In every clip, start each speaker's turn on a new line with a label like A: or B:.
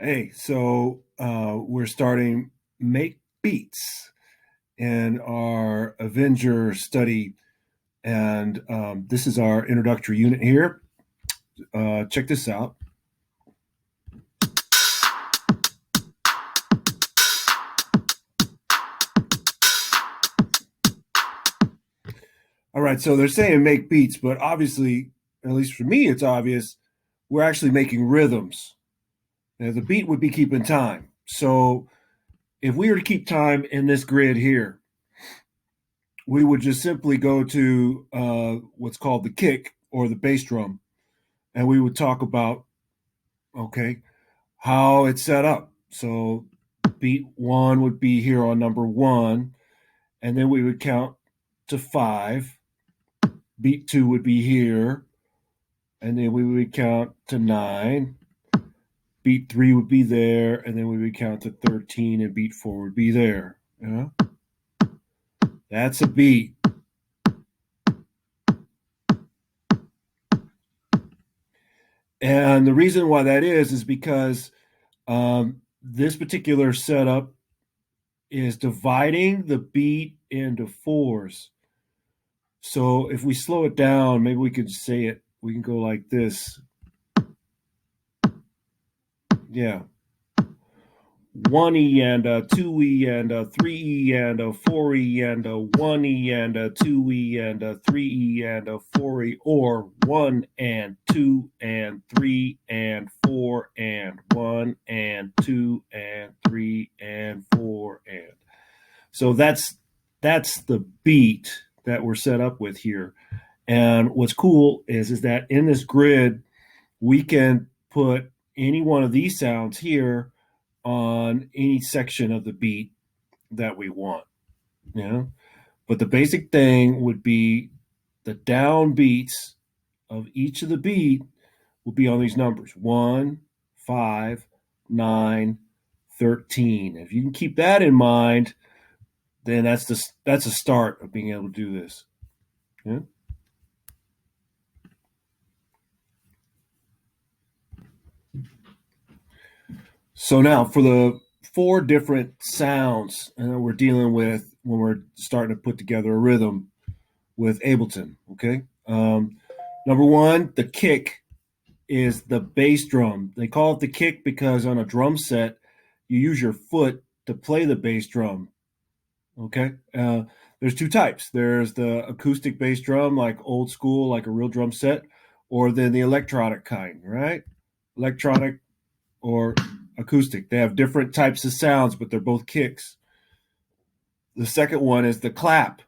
A: Hey, so we're starting Make Beats in our Avenger study, and this is our introductory unit here. Check this out. All right, so they're saying make beats, but obviously, at least for me, it's obvious we're actually making rhythms. Now, the beat would be keeping time. So if we were to keep time in this grid here, we would just simply go to what's called the kick or the bass drum, and we would talk about okay how it's set up. So beat one would be here on number one, and then we would count to five. Beat two would be here, and then we would count to nine. Beat three would be there, and then we would count to 13, and beat four would be there. Yeah, that's a beat. And the reason why that is because this particular setup is dividing the beat into fours. So if we slow it down, maybe we could say it. We can go like this. Yeah. 1E and a 2E and a 3E and a 4E and a 1E and a 2E and a 3E and a 4E, or 1 and 2 and 3 and 4 and 1 and 2 and 3 and 4 and. So that's the beat that we're set up with here. And what's cool is that in this grid, we can put any one of these sounds here on any section of the beat that we want. You know? But the basic thing would be the down beats of each of the beat will be on these numbers 1, 5, 9, 13. If you can keep that in mind, then that's a start of being able to do this. Yeah? So now for the four different sounds that we're dealing with when we're starting to put together a rhythm with Ableton. Okay. Number one, the kick is the bass drum. They call it the kick because on a drum set, you use your foot to play the bass drum. Okay. There's two types. There's the acoustic bass drum, like old school, like a real drum set, or then the electronic kind, right? Electronic or acoustic. They have different types of sounds, but they're both kicks. The second one is the clap.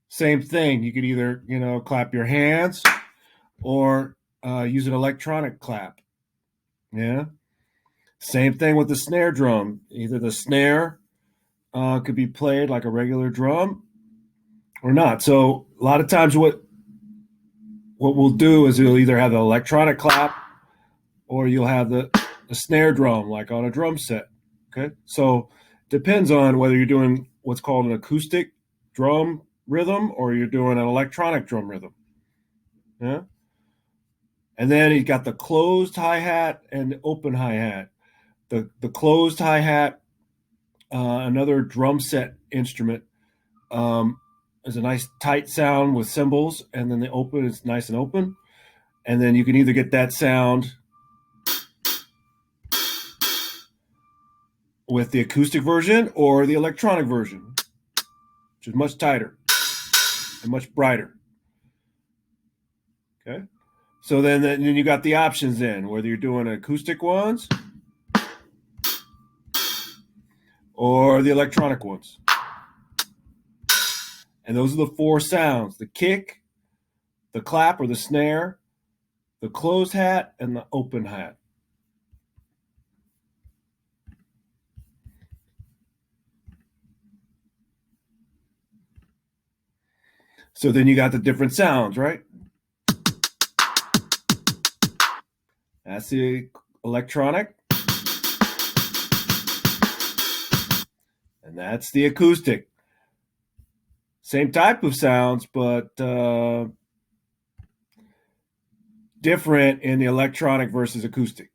A: Same thing. You could either, clap your hands or use an electronic clap. Yeah. Same thing with the snare drum. Either the snare could be played like a regular drum or not. So a lot of times what we'll do is we'll either have the electronic clap or you'll have the snare drum like on a drum set. Okay. So depends on whether you're doing what's called an acoustic drum rhythm or you're doing an electronic drum rhythm. Yeah. And then you got the closed hi-hat and the open hi-hat. The closed hi-hat, another drum set instrument, is a nice tight sound with cymbals, and then the open is nice and open. And then you can either get that sound with the acoustic version or the electronic version, which is much tighter and much brighter. Okay. So then you got the options in, whether you're doing acoustic ones or the electronic ones. And those are the four sounds: the kick, the clap or the snare, the closed hat, and the open hat. So then you got the different sounds, right? That's the electronic. And that's the acoustic. Same type of sounds, but different in the electronic versus acoustic.